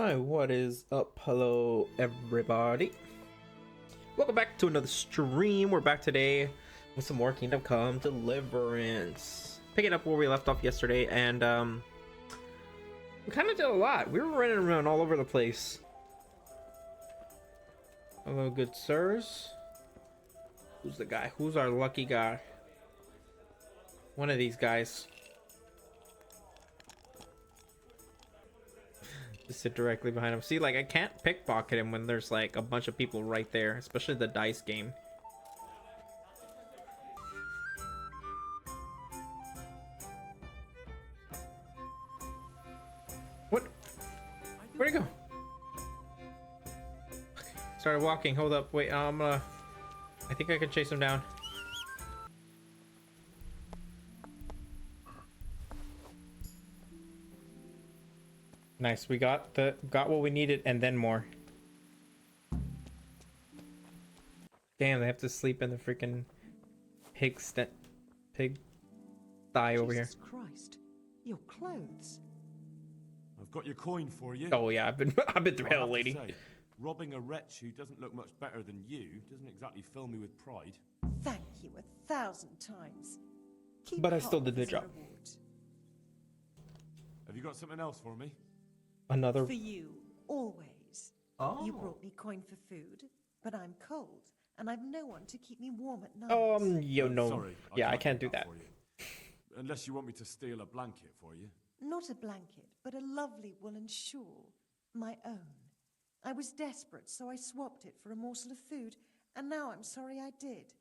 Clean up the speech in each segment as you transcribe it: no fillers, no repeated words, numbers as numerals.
Alright, what is up? Hello, everybody. Welcome back to another stream. We're back today with some more Kingdom Come Deliverance. Picking up where we left off yesterday, and we kind of did a lot. We were running around all over the place. Hello, good sirs. Who's the guy? Who's our lucky guy? One of these guys. Just sit directly behind him. See, like, I can't pickpocket him when there's like a bunch of people right there, especially the dice game. What? Where'd he go? Okay. Started walking. Hold up. Wait, I think I can chase him down. Nice, we got what we needed and then more. Damn, they have to sleep in the freaking pig thigh over here. Jesus Christ, your clothes. I've got your coin for you. Oh yeah, I've been through hell, lady. Say, robbing a wretch who doesn't look much better than you doesn't exactly fill me with pride. Thank you 1,000 times. Keep But I still did the as a job. reward. Have you got something else for me? Another. For you, always. Oh. You brought me coin for food, but I'm cold, and I've no one to keep me warm at night. No. Sorry, Yeah, I can't do that. for you. Unless you want me to steal a blanket for you. Not a blanket, but a lovely woolen shawl. My own. I was desperate, so I swapped it for a morsel of food, and now I'm sorry I did.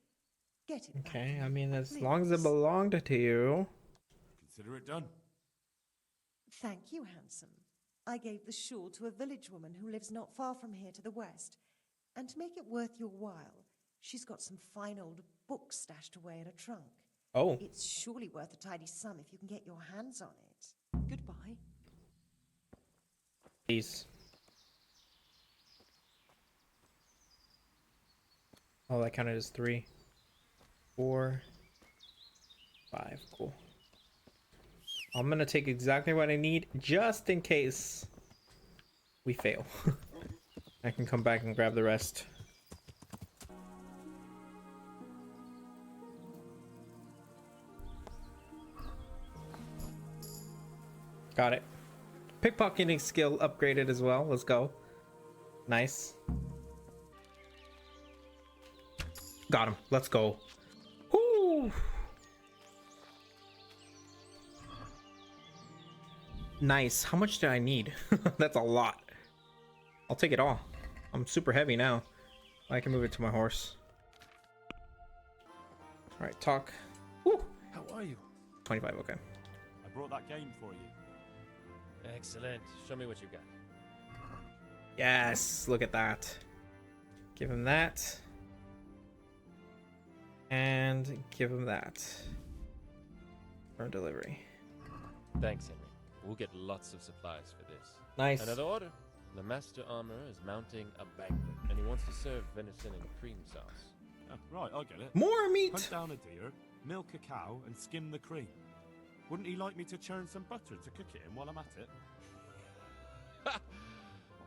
Get it back Okay, to I me, mean, as please. long as it belonged to you. Consider it done. Thank you, handsome. I gave the shawl to a village woman who lives not far from here to the west. And to make it worth your while, she's got some fine old books stashed away in a trunk. Oh, It's surely worth a tidy sum if you can get your hands on it. Goodbye. please. Oh, that counted as 3, 4, 5. Cool. I'm gonna take exactly what I need just in case we fail. I can come back and grab the rest. Got it. Pickpocketing skill upgraded as well. Let's go. Nice. Got him. Let's go. Woo! Nice. How much do I need? That's a lot. I'll take it all. I'm super heavy now. I can move it to my horse. All right, talk. Woo! How are you? 25, okay. I brought that game for you. Excellent. Show me what you got. Yes, look at that. Give him that. And give him that. For delivery. Thanks, Henry. We'll get lots of supplies for this. Nice. Another order. The master armorer is mounting a banquet, and he wants to serve venison in cream sauce. Right, I get it. More meat! Hunt down a deer, milk a cow, and skim the cream. Wouldn't he like me to churn some butter to cook it in while I'm at it?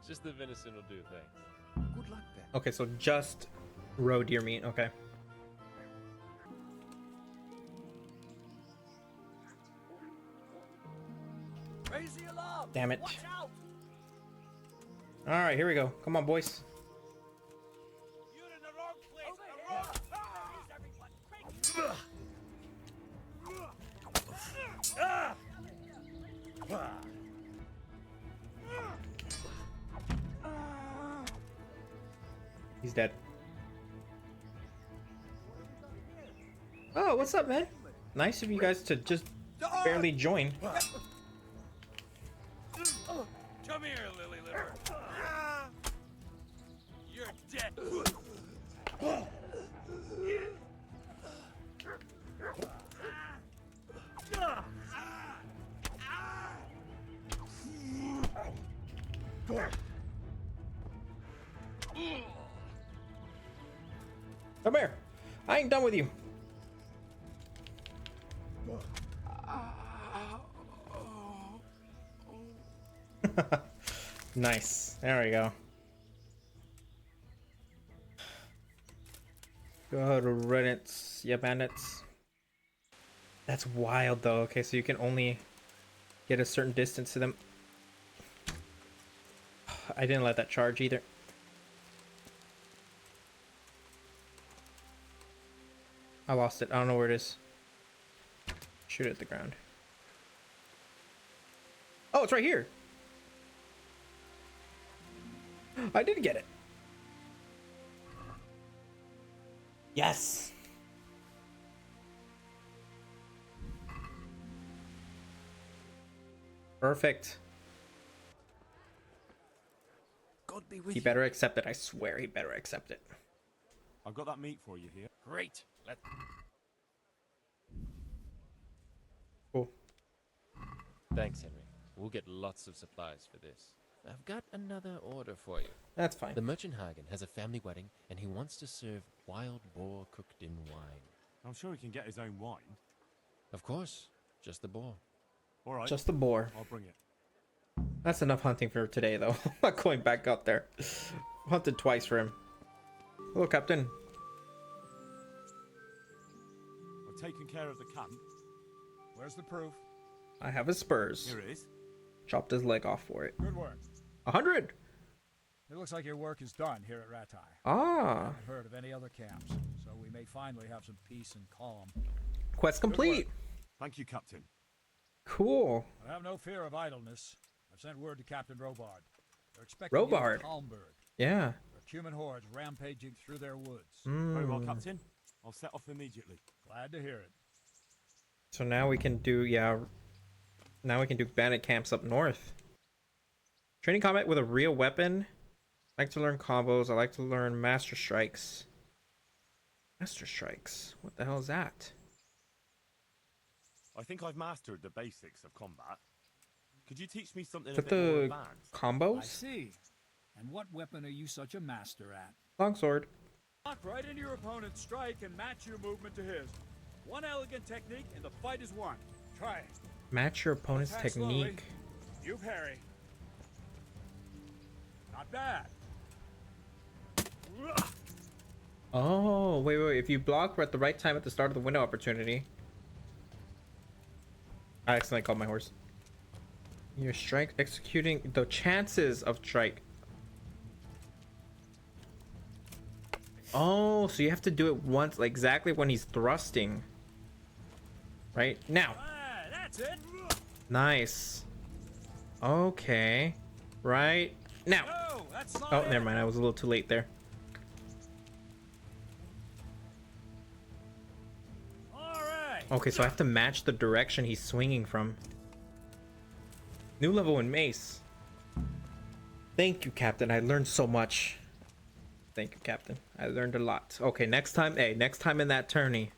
Just the venison will do, thanks. Good luck then. Okay, so just roe deer meat, okay. Raise the alarm! Damn it. Watch out! Alright, here we go. Come on, boys. You're in the wrong place! The wrong... Where's everyone? Quick! He's dead. Oh, what's up, man? Nice of you guys to just barely join. Come here, lily liver. You're dead. Come here. I ain't done with you. Nice. There we go. Go to Reddit's. Yeah, bandits. That's wild though. Okay, so you can only get a certain distance to them. I didn't let that charge either. I lost it. I don't know where it is. Shoot it at the ground. Oh, it's right here. I did get it. Yes. Perfect. God be with He you. better accept it. I swear he better accept it. I've got that meat for you here. Great. Let's Cool. Thanks, Henry. We'll get lots of supplies for this. I've got another order for you. That's fine. The merchant Hagen has a family wedding, and he wants to serve wild boar cooked in wine. I'm sure he can get his own wine. Of course, just the boar. All right, Just the boar. I'll bring it. That's enough hunting for today, though. I'm not going back up there. Hunted twice for him. Hello, Captain. I've taken care of the camp. Where's the proof? I have his spurs. Here it is. Chopped his leg off for it. Good work. 100. It looks like your work is done here at Rattay. I Ah, haven't heard of any other camps, so we may finally have some peace and calm. quest complete. Thank you, Captain. Cool. I have no fear of idleness. I've sent word to Captain Robard. They're expecting you Robard. in Calmberg. Yeah. There are human hordes rampaging through their woods. Very well, Mm. Captain. I'll set off immediately. Glad to hear it. So now we can do, yeah. Now we can do bandit camps up north. Training combat with a real weapon. I like to learn combos. I like to learn master strikes. Master strikes. What the hell is that? I think I've mastered the basics of combat. Could you teach me something Is a that bit more the advanced? I combos? see. And what weapon are you such a master at? Longsword. Lock right into your opponent's strike and match your movement to his. One elegant technique and the fight is won. Try it. Match your opponent's Attack slowly. technique. You parry. Not bad. Oh, wait. If you block at the right time at the start of the window opportunity. I accidentally called my horse. Your strike executing the chances of strike. Oh, so you have to do it once, like exactly when he's thrusting. Right now. Ah, that's it. Nice. Okay. Right now. No, that's not Oh, it. never mind. I was a little too late there. All right. Okay, so I have to match the direction he's swinging from. New level in mace. Thank you, Captain. I learned so much. Thank you, Captain. I learned a lot. Okay, next time, hey, next time in that tourney,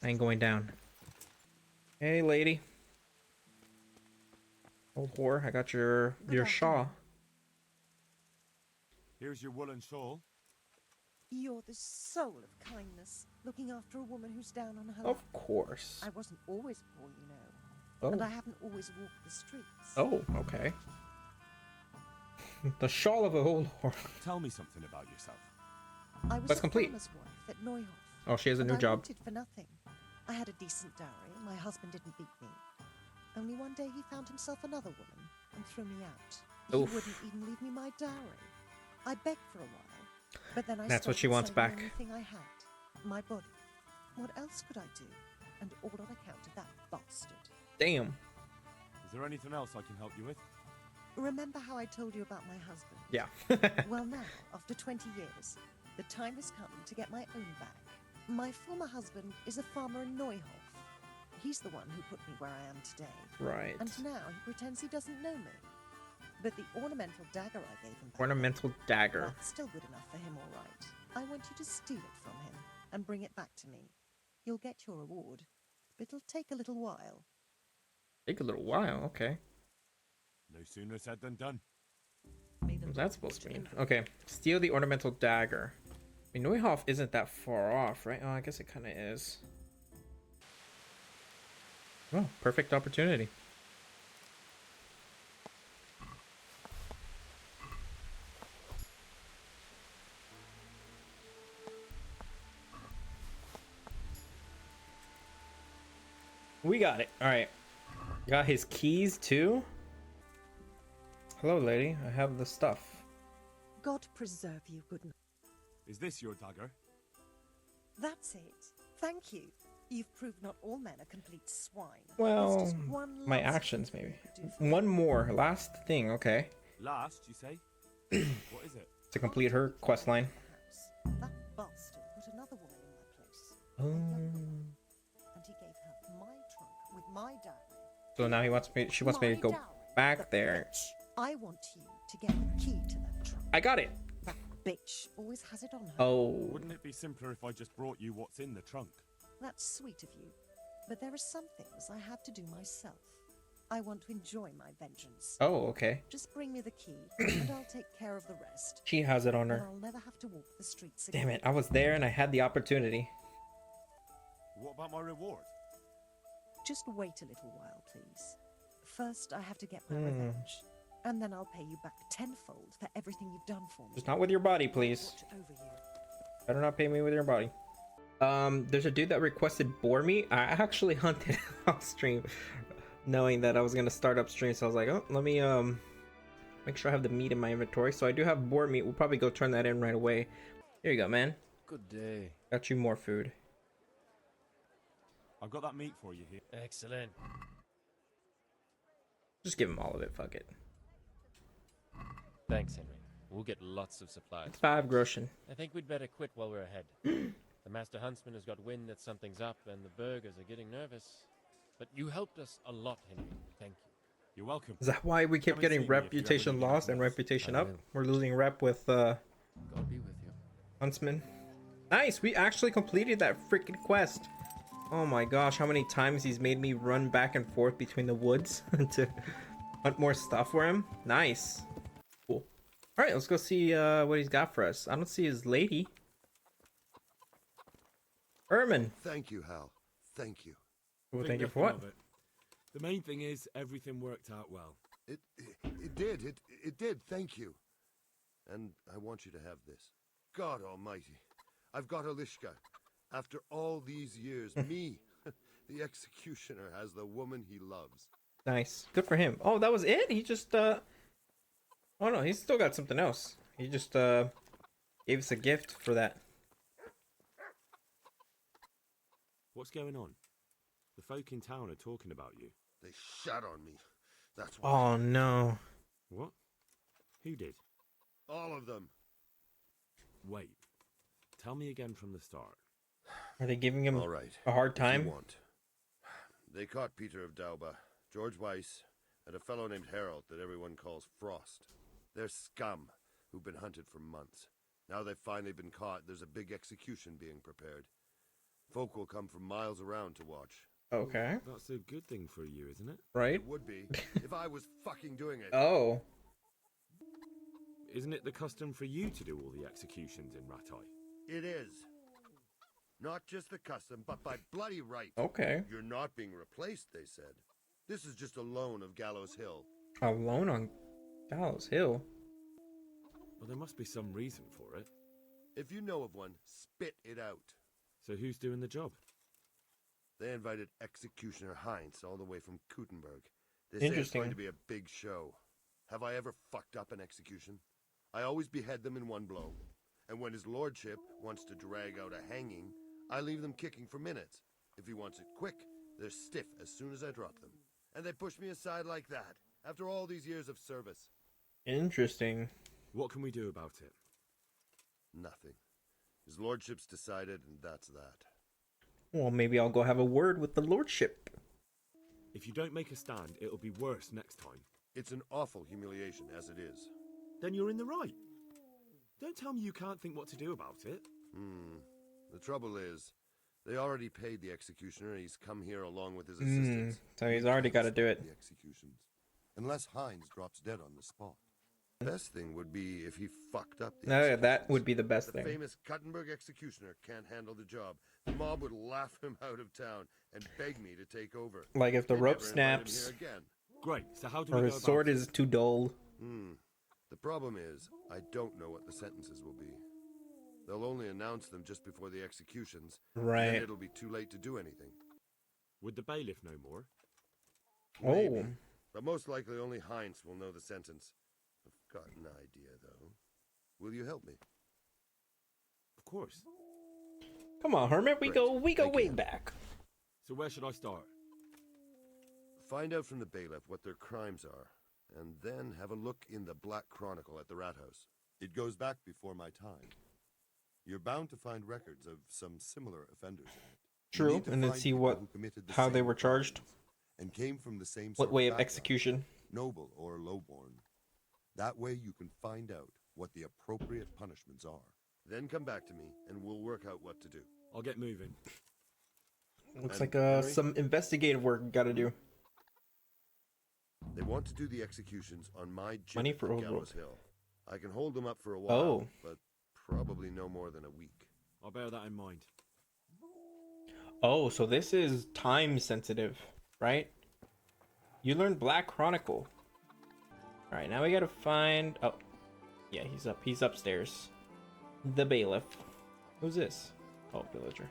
I ain't going down. Hey, lady. Old whore, I got your shawl. Here's your woolen shawl. You're the soul of kindness, looking after a woman who's down on her Of luck. course. I wasn't always poor, you know. Oh. And I haven't always walked the streets. Oh, okay. The shawl of a old whore. Tell me something about yourself. I was Quest a complete. farmer's wife at Neuhof. Oh, she has a and new I job. wanted for nothing. I had a decent dowry, and my husband didn't beat me. Only one day he found himself another woman and threw me out. Oof. He wouldn't even leave me my dowry. I begged for a while, but then I That's what stopped she wants selling back. the only thing I had, my body. What else could I do? And all on account of that bastard. Damn. Is there anything else I can help you with? Remember how I told you about my husband? Yeah. Well, now, after 20 years, the time has come to get my own back. My former husband is a farmer in Neuhof. He's the one who put me where I am today. Right. And now he pretends he doesn't know me. But the ornamental dagger I gave him back Ornamental dagger. then, that's still good enough for him, all right. I want you to steal it from him and bring it back to me. You'll get your reward, but it'll take a little while. Take a little while. Okay. No sooner said than done. May the What's that Lord supposed to mean? deliver. Okay. Steal the ornamental dagger. I mean, Neuhof isn't that far off, right? Oh, I guess it kind of is. Oh, perfect opportunity. We got it. All right. Got his keys too. Hello, lady. I have the stuff. God preserve you, good night. Is this your dagger? That's it. Thank you. You've proved not all men are complete swine. Well, There's just one my last actions thing maybe. you could do for me. One more, last thing. Okay, Last, you say? What is it? to complete her quest line. Perhaps. That bastard put another woman in my place. Oh. A young woman. And he gave her my trunk with my dowry. So now he wants me. She wants me to My go dowry. back The there. bitch. I want you to get the key to that trunk. I got it. That bitch always has it on her. Oh. Wouldn't it be simpler if I just brought you what's in the trunk? That's sweet of you. But there are some things I have to do myself. I want to enjoy my vengeance. Oh, okay. Just bring me the key, and I'll take care of the rest. She has it on And her. I'll never have to walk the streets again. Damn it! I was there and I had the opportunity. What about my reward? Just wait a little while, please. First, I have to get my revenge. And then I'll pay you back tenfold for everything you've done for me. Just not with your body, please. Watch over you. Better not pay me with your body. There's a dude that requested boar meat. I actually hunted off stream, knowing that I was gonna start up stream. So I was like, oh, let me make sure I have the meat in my inventory. So I do have boar meat. We'll probably go turn that in right away. Here you go, man. Good day. Got you more food. I've got that meat for you here. Excellent. Just give him all of it. Fuck it. Thanks, Henry. We'll get lots of supplies. 5 groschen. I think we'd better quit while we're ahead. The Master Huntsman has got wind that something's up, and the burghers are getting nervous. But you helped us a lot, Henry. Thank you. You're welcome. Is that why we keep Come and getting see me if you ever reputation need lost and anything else. reputation I up? will. We're losing rep with God be with you. Huntsman. Nice, we actually completed that freaking quest. Oh my gosh, how many times he's made me run back and forth between the woods to hunt more stuff for him. Nice. Cool. Alright, let's go see what he's got for us. I don't see his lady. Ermin. Thank you, Hal. Thank you. Well, Think thank you for nothing what? of it. The main thing is everything worked out well. It did. It did. Thank you. And I want you to have this. God Almighty, I've got Alishka. After all these years, me, the executioner, has the woman he loves. Nice. Good for him. Oh, that was it? He just oh no, he's still got something else. He just gave us a gift for that. What's going on? The folk in town are talking about you. They shot on me. That's why. Oh no. What? Who did? All of them. Wait. Tell me again from the start. Are they giving him All right. a hard If you time? want. They caught Peter of Dauba, George Weiss, and a fellow named Harold that everyone calls Frost. They're scum who've been hunted for months. Now they've finally been caught, there's a big execution being prepared. Folk will come from miles around to watch. Okay. That's a good thing for you, isn't it? Right? It would be if I was fucking doing it. Oh. Isn't it the custom for you to do all the executions in Rattay? It is. Not just the custom, but by bloody right. Okay. You're not being replaced, they said. This is just a loan of Gallows Hill. Alone on Gallows Hill. Well, there must be some reason for it. If you know of one, spit it out. So who's doing the job? They invited Executioner Heinz all the way from Kuttenberg. They say it's Interesting. going to be a big show. Have I ever fucked up an execution? I always behead them in one blow. And when his lordship wants to drag out a hanging, I leave them kicking for minutes. If he wants it quick, they're stiff as soon as I drop them. And they push me aside like that, after all these years of service. Interesting. What can we do about it? Nothing. His lordship's decided, and that's that. Well, maybe I'll go have a word with the lordship. If you don't make a stand, it'll be worse next time. It's an awful humiliation, as it is. Then you're in the right. Don't tell me you can't think what to do about it. The trouble is, they already paid the executioner, and he's come here along with his assistants. So he's already got to do it. The executions. Unless Heinz drops dead on the spot. Best thing would be if he fucked up the No, that executions. would be the best The thing. famous Kuttenberg executioner can't handle the job. The mob would laugh him out of town and beg me to take over. Like if the They'd rope never invite him snaps here again. Great, so how do we or go his about sword it? is too dull. The problem is, I don't know what the sentences will be. They'll only announce them just before the executions. and Right. then it'll be too late to do anything. Would the bailiff know more? Maybe, Oh, but most likely only Heinz will know the sentence. I've got an idea, though. Will you help me? Of course. come on, Hermit. We Great. go Thank way you. back. So where should I start? Find out from the bailiff what their crimes are, and then have a look in the Black Chronicle at the Rat House. It goes back before my time. You're bound to find records of some similar offenders in it. You True, need to and then find see people what, who committed the how they same were charged, crimes and came from the same what sort way of background, execution. noble or lowborn. That way you can find out what the appropriate punishments are. Then come back to me, and we'll work out what to do. I'll get moving. Looks And like Henry? some investigative work we gotta do. They want to do the executions on my Money gibbet for at Old Gallows Rope. Hill. I can hold them up for a while, Oh. but probably no more than a week. I'll bear that in mind. Oh, so this is time sensitive, right? You learned Black Chronicle. All right, now we gotta find. Oh, yeah, he's upstairs. The bailiff. Who's this? Oh, villager.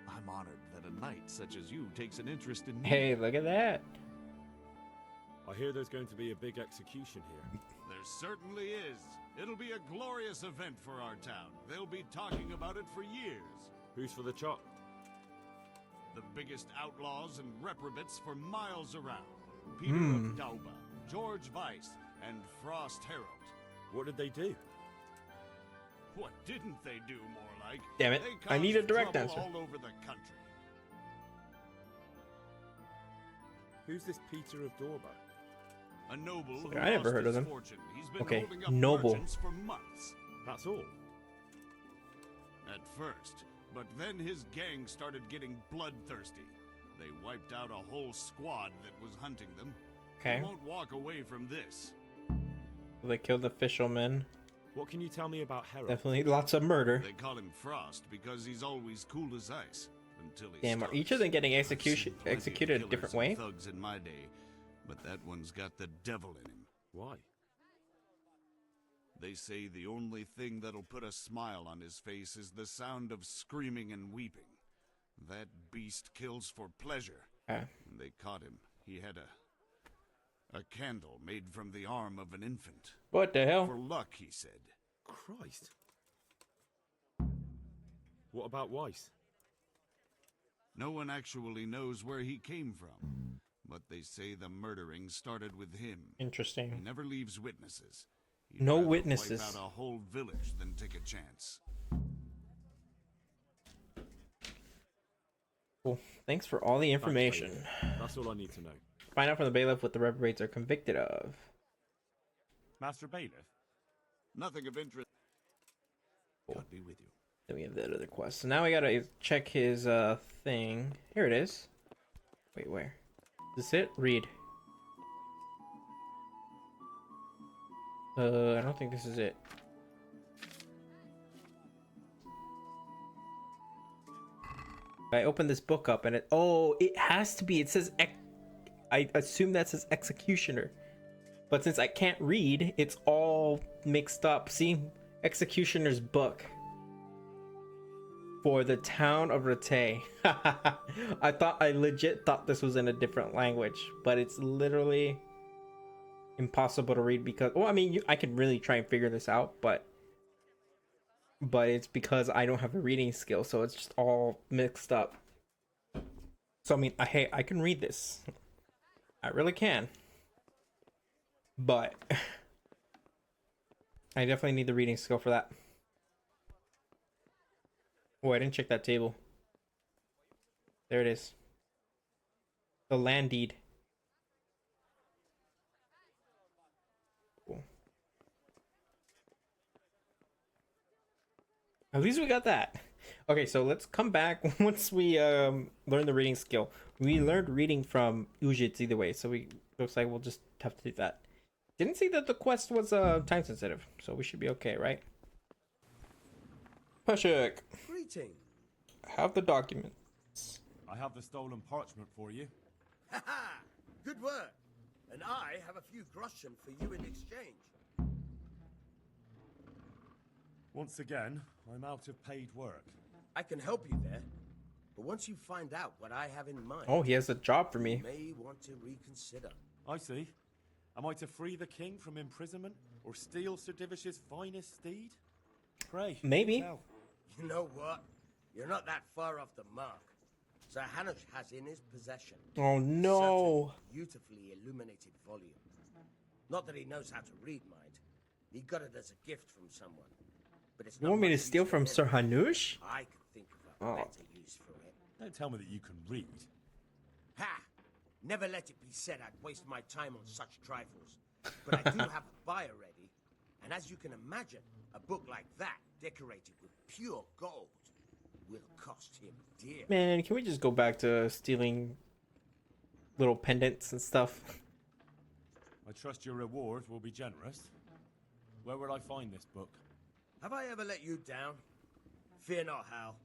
I'm honored that a knight such as you takes an interest in me. Hey, look at that. I hear there's going to be a big execution here. There certainly is. It'll be a glorious event for our town. They'll be talking about it for years. Who's for the chop? The biggest outlaws and reprobates for miles around. Peter of Dauba, George Weiss, and Frost Herald. What did they do? What didn't they do, more like? Damn it, They I need a caused direct trouble answer. all over the country. Who's this Peter of Dorba? A noble who I never lost heard of his them. fortune. He's been Okay, holding up noble. merchants for months. That's all. At first, but then his gang started getting bloodthirsty. They wiped out a whole squad that was hunting them. Okay. They won't walk away from this. They killed the fisherman. What can you tell me about Herald? Definitely lots of murder. They call him Frost because he's always cool as ice until he Damn, are starts. each of them getting I've seen plenty of executed a killers different and way? Thugs in my day, but that one's got the devil in him. Why? They say the only thing that'll put a smile on his face is the sound of screaming and weeping. That beast kills for pleasure. Okay. When they caught him, he had a candle made from the arm of an infant. What the hell? For luck, he said. Christ. What about Weiss? No one actually knows where he came from, but they say the murdering started with him. He Interesting. never leaves witnesses. He'd No rather witnesses. Wipe out a whole village than take a chance. Cool. Thanks for all the information. That's all I need to know. Find out from the bailiff what the reprobates are convicted of. Master Bailiff? Nothing of interest. God be with you. Then we have that other quest. So now we gotta check his thing. Here it is. Wait, where? Is this it? Read. I don't think this is it. I opened this book up and it has to be. It says I assume that says executioner. But since I can't read, it's all mixed up. See? Executioner's book. For the town of Rattay. I legit thought this was in a different language, but it's literally impossible to read because, well, I mean, I can really try and figure this out, but it's because I don't have a reading skill, so it's just all mixed up. So I mean, I can read this. I really can. But I definitely need the reading skill for that. Oh, I didn't check that table. There it is. The land deed. Cool. At least we got that. Okay, so let's come back once we learn the reading skill. We learned reading from Uzhitz either way, so looks like we'll just have to do that. Didn't see that the quest was time sensitive, so we should be okay, right? Pashuk. Greeting. Have the documents. I have the stolen parchment for you. Ha ha! Good work. And I have a few groschen for you in exchange. Once again, I'm out of paid work. I can help you there. But once you find out what I have in mind, Oh, he has a job for you me. may want to reconsider. I see. Am I to free the king from imprisonment or steal Sir Divish's finest steed? Pray. Maybe. tell. You know what? You're not that far off the mark. Sir Hanush has in his possession Oh no. certain beautifully illuminated volume. Not that he knows how to read, mind. He got it as a gift from someone. But it's You not want me to much steal use from him. Sir Hanush? I could think of a Oh. better use for it. Don't tell me that you can read. Ha! Never let it be said I'd waste my time on such trifles. But I do have a buyer ready, and as you can imagine, a book like that, decorated with pure gold, will cost him dear. Man, can we just go back to stealing little pendants and stuff? I trust your reward will be generous. Where will I find this book? Have I ever let you down? Fear not, Hal.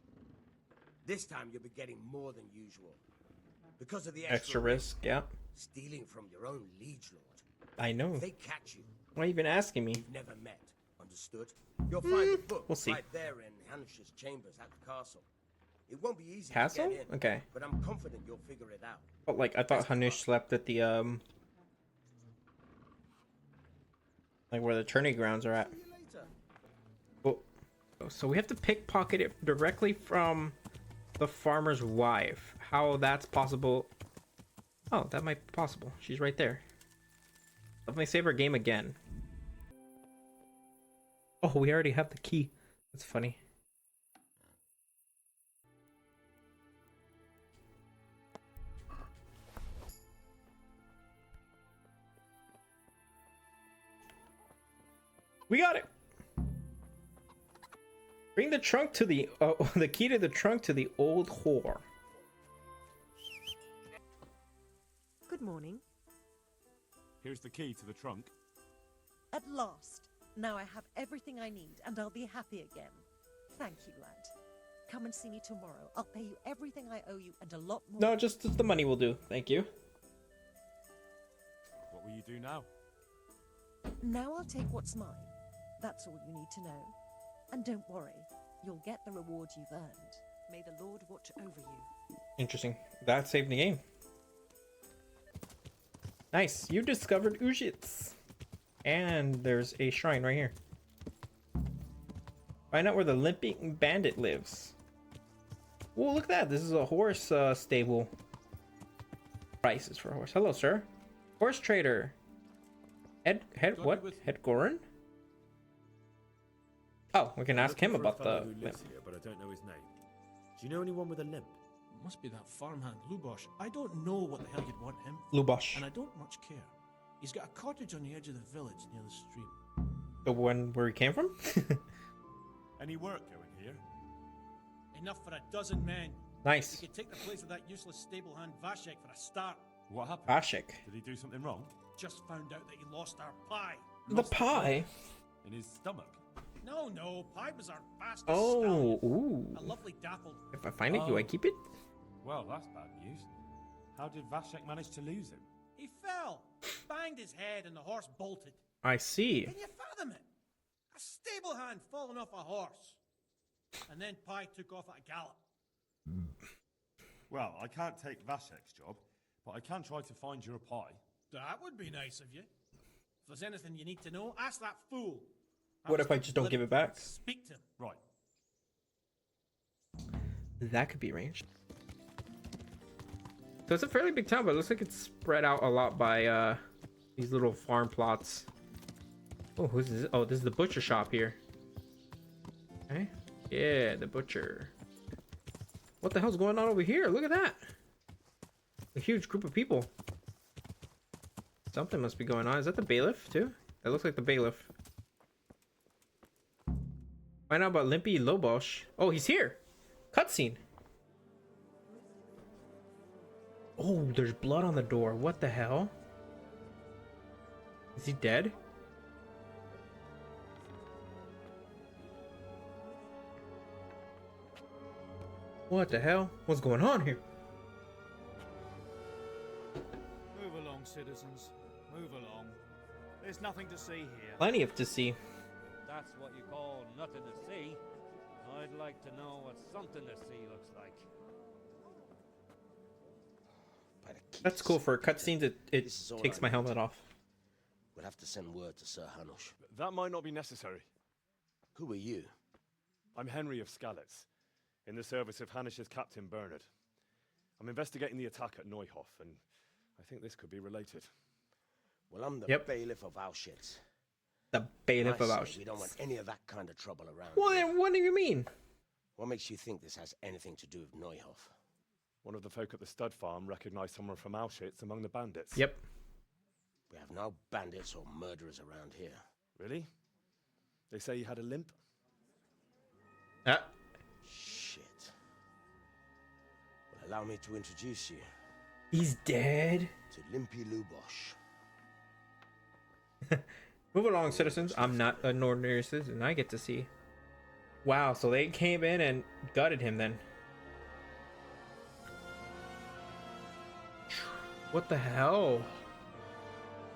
This time you'll be getting more than usual. Because of the Extra risk, yeah. stealing from your own liege lord. I know. If they catch you, Why are you even asking me? you've never met. Understood? You'll find the book we'll see. right there in Hanush's chambers at the castle. It won't be easy Castle? to get in, Okay. but I'm confident you'll figure it out. But like, I thought Hanush slept at the, like where the tourney grounds are at. See you later. Oh, so we have to pickpocket it directly from the farmer's wife. How that's possible? Oh, that might be possible. She's right there. Definitely save our game again. Oh, we already have the key. That's funny. We got it. Bring the trunk to the the key to the trunk to the old whore. Good morning. Here's the key to the trunk. At last. Now I have everything I need, and I'll be happy again. Thank you, lad. Come and see me tomorrow. I'll pay you everything I owe you and a lot more. No, just the money will do. Thank you. What will you do now? Now I'll take what's mine. That's all you need to know. And don't worry, you'll get the reward you've earned. May the Lord watch over you. Interesting. That saved the game. Nice. You discovered Uzhitz. And there's a shrine right here. Find out where the limping bandit lives. Oh, look at that. This is a horse stable. Prices for a horse. Hello, sir. Horse trader. Head what? Head Goran? Oh, we can ask him about the Who lives here, but I don't know his name. Do you know anyone with a limp? Must be that farmhand Lubosh. I don't know what the hell you'd want him. Lubosh. And I don't much care. He's got a cottage on the edge of the village near the stream. The one where he came from? Any work going here? Enough for a dozen men. Nice. You could take the place of that useless stable hand Vashek for a start. What happened? Vashek. Did he do something wrong? Just found out that he lost our pie. The pie? In his stomach? No, pie was our fastest Oh, stallion. ooh. A lovely dappled. If I find it, do I keep it? Well, that's bad news. How did Vashek manage to lose him? He fell, banged his head, and the horse bolted. I see. Can you fathom it? A stable hand falling off a horse. And then Pie took off at a gallop. Well, I can't take Vashek's job, but I can try to find your pie. That would be nice of you. If there's anything you need to know, ask that fool. What if I just don't give it back? Speak to him. Right. That could be arranged. So it's a fairly big town, but it looks like it's spread out a lot by these little farm plots. Oh, who's this? Oh, this is the butcher shop here. Okay. Yeah, the butcher. What the hell's going on over here? Look at that. A huge group of people. Something must be going on. Is that the bailiff too? That looks like the bailiff. Find out about Limpy Lobosh. Oh, he's here. Cutscene. Oh, there's blood on the door. What the hell? Is he dead? What the hell? What's going on here? Move along, citizens. Move along. There's nothing to see here. Plenty of to see. That's what you call nothing to see. I'd like to know what something to see looks like. by the keys. That's cool. For cutscenes, it This is all takes I my need. helmet off. We'll have to send word to Sir Hanush. That might not be necessary. Who are you? I'm Henry of Skalitz, in the service of Hanush's Captain Bernard. I'm investigating the attack at Neuhof, and I think this could be related. Well, I'm the Yep. bailiff of Auschwitz. The bailiff I of say Auschwitz. we don't want any of that kind of trouble around. Well, here. then what do you mean? What makes you think this has anything to do with Neuhof? One of the folk at the stud farm recognized someone from Auschwitz among the bandits. Yep. We have no bandits or murderers around here. Really? They say he had a limp? Ah. Shit. Well, allow me to introduce you He's dead. to Limpy Lubosh. Move along, citizens. I'm not an ordinary citizen. I get to see. Wow, so they came in and gutted him then. What the hell?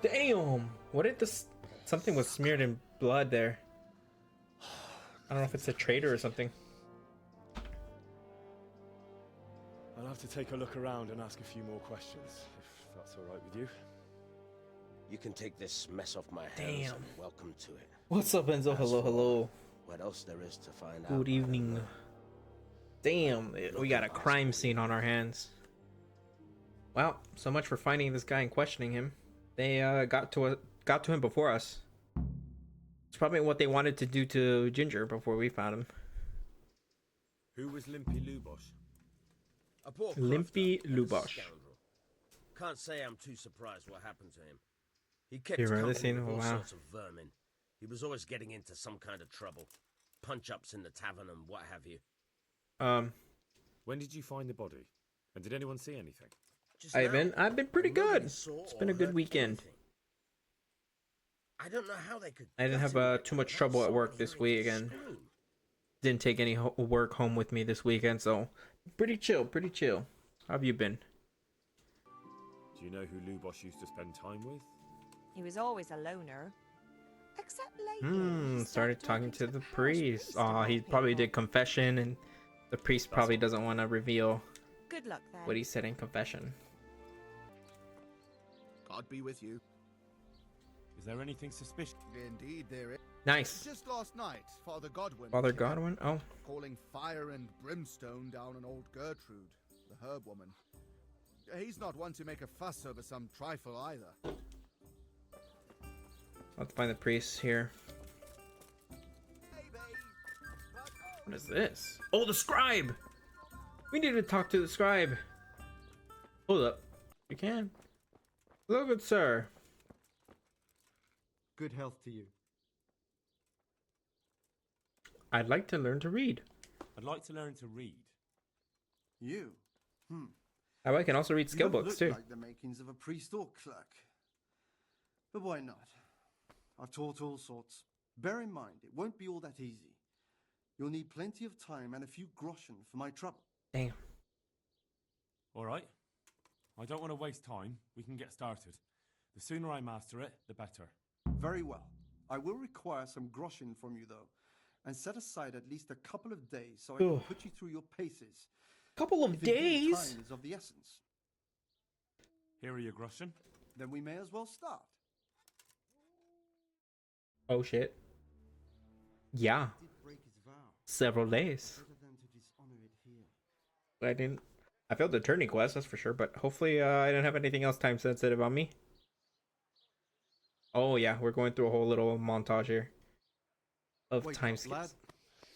Damn! What did this... Something was smeared in blood there. I don't know if it's a traitor or something. I'll have to take a look around and ask a few more questions, if that's all right with you. You can take this mess off my hands. Damn. And welcome to it. What's up, Enzo? Hello, hello. What else there is to find out? Good evening. Damn, we got a crime scene on our hands. Well, so much for finding this guy and questioning him. They got to him before us. It's probably what they wanted to do to Ginger before we found him. Who was Limpy Lubosh? A poor Limpy crofter and a Lubosh. scoundrel. Can't say I'm too surprised what happened to him. He kept You remember this company scene? with all Wow. sorts of vermin. He was always getting into some kind of trouble. Punch-ups in the tavern and what have you. When did you find the body? And did anyone see anything? Just I've now, been pretty nobody good. saw It's or been a good heard weekend. anything. I don't know how they could. I didn't gut have him too much without trouble at someone work this hearing him week, and scream. didn't take any work home with me this weekend, so pretty chill, pretty chill. How have you been? Do you know who Lubosh used to spend time with? He was always a loner. Except lately. he Started talking to the parish priest. about Aw, he probably people. did confession, and the priest probably doesn't want to reveal Good luck then. what he said in confession. God be with you. Is there anything suspicious? Indeed, there is. Nice. Just last night, Father Godwin. Father came Godwin? Oh. Calling fire and brimstone down on old Gertrude, the herb woman. He's not one to make a fuss over some trifle either. I'll have to find the priest here. What is this? Oh, the scribe! We need to talk to the scribe. Hold up. You can. Hello, good sir. Good health to you. I'd like to learn to read. I'd like to learn to read. You? Oh, I can also read You skill don't books look too. like the makings of a priest or clerk. But why not? I've taught all sorts. Bear in mind, it won't be all that easy. You'll need plenty of time and a few groschen for my trouble. Damn. All right. I don't want to waste time. We can get started. The sooner I master it, the better. Very well. I will require some groschen from you, though, and set aside at least a couple of days so I can Ugh. put you through your paces. Couple of If indeed days? time is of the essence, Here are your groschen. then we may as well start. Oh shit. Yeah. He did break his vow. Several days. Better than to dishonor it here. I didn't. I failed the turning quest, that's for sure, but hopefully I didn't have anything else time sensitive on me. Oh yeah, we're going through a whole little montage here of Wake time up, lad. skips.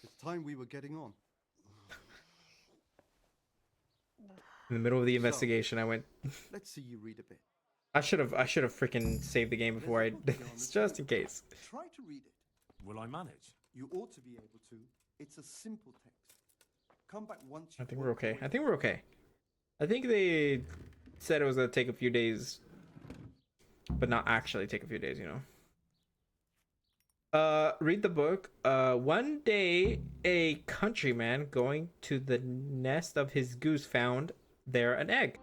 It's time we were getting on. In the middle of the investigation, I went. Let's see you read a bit. I should have freaking saved the game before I did this, just in case. Try to read it. Will I manage? You ought to be able to. It's a simple text. Come back once. I think we're okay. I think we're okay. I think they said it was gonna take a few days, but not actually take a few days, you know. Read the book. One day, a countryman going to the nest of his goose found there an egg.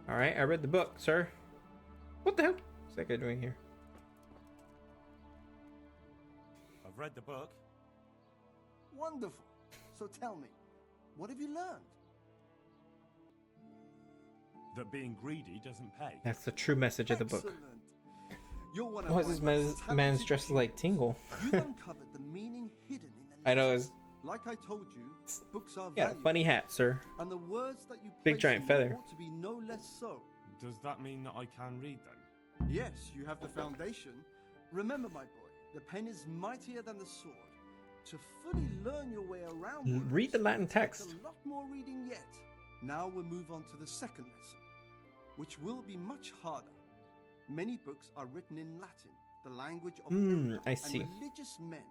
All right, I read the book, sir. What the hell is that guy doing here? I've read the book. Wonderful. So tell me, what have you learned? That being greedy doesn't pay. That's the true message of the book. Excellent. You're one of Why is my this most man's talented dressed like Tingle? You've uncovered the meaning hidden in the I know. letters. It's Like I told you, books are yeah, valuable, funny hat, sir. and the words that you Big place giant in them feather. ought to be no less so. Does that mean that I can read then? Yes, you have the foundation. Remember, my boy, the pen is mightier than the sword. To fully learn your way around words, Read the Latin takes text. a lot more reading yet. Now we'll move on to the second lesson, which will be much harder. Many books are written in Latin, the language of I see. and religious men.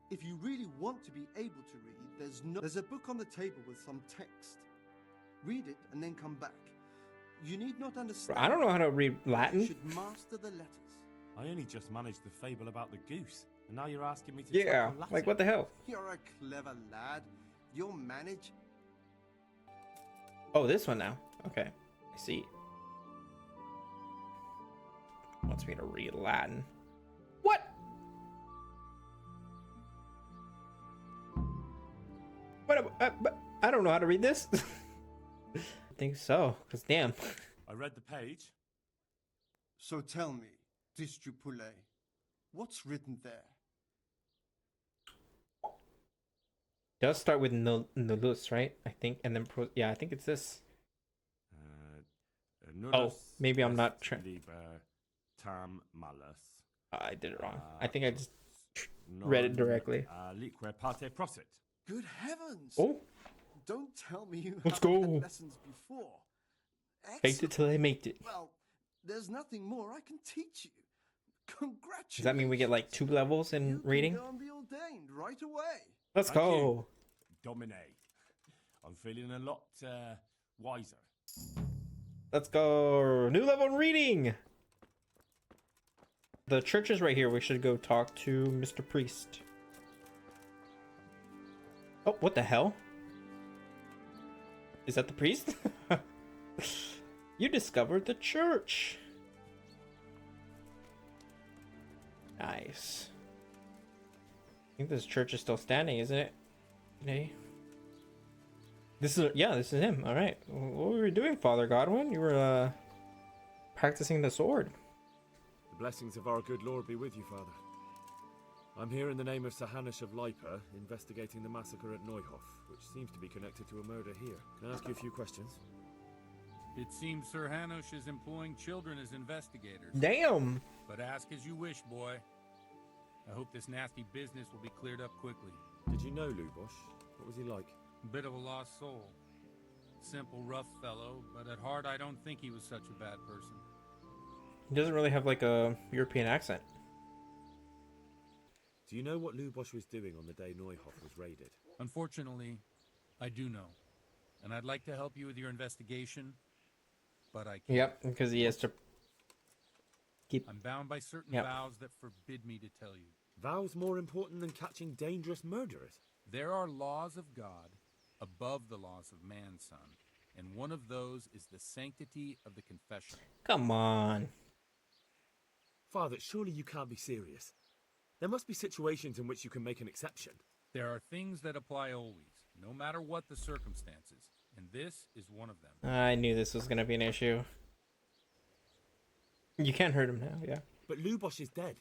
If you really want to be able to read, there's a book on the table with some text. Read it and then come back. You need not understand. I don't know how to read Latin. You should master the letters. I only just managed the fable about the goose, and now you're asking me to Yeah, talk on Latin. like what the hell? You're a clever lad. You'll manage. Oh, this one now. Okay, I see. Wants me to read Latin. What? But I don't know how to read this. I think so, cause damn. I read the page. So tell me, Distrupule, what's written there? It does start with Nulus, right? I think, and then yeah, I think it's this. Oh, maybe I'm not. Liber tam malus. I did it wrong. I think I just read it directly. Lique parte prosit. Good heavens! Oh, don't tell me you let's haven't go. had lessons before. Faked it till I made it. Well, there's nothing more I can teach you. Congratulations. Does that mean we get like 2 levels in reading? You can go and be ordained right away. Let's Thank go. you, Domine. I'm feeling a lot wiser. Let's go. New level in reading. The church is right here. We should go talk to Mr. Priest. Oh, what the hell? Is that the priest? You discovered the church. Nice. I think this church is still standing, isn't it? Hey. This is him. All right. What were you doing, Father Godwin? You were practicing the sword. The blessings of our good Lord be with you, Father. I'm here in the name of Sir Hanush of Lipa, investigating the massacre at Neuhof, which seems to be connected to a murder here. Can I ask you a few questions? It seems Sir Hanush is employing children as investigators. Damn! But ask as you wish, boy. I hope this nasty business will be cleared up quickly. Did you know Lubosh? What was he like? A bit of a lost soul. Simple, rough fellow, but at heart I don't think he was such a bad person. He doesn't really have like a European accent. Do you know what Lubosh was doing on the day Neuhof was raided? Unfortunately, I do know. And I'd like to help you with your investigation, but I can't. Yep, because he has to keep... I'm bound by certain vows that forbid me to tell you. Vows more important than catching dangerous murderers? There are laws of God above the laws of man, son. And one of those is the sanctity of the confession. Come on. Father, surely you can't be serious. There must be situations in which you can make an exception. There are things that apply always, no matter what the circumstances. And this is one of them. I knew this was going to be an issue. You can't hurt him now, yeah. But Lubosh is dead.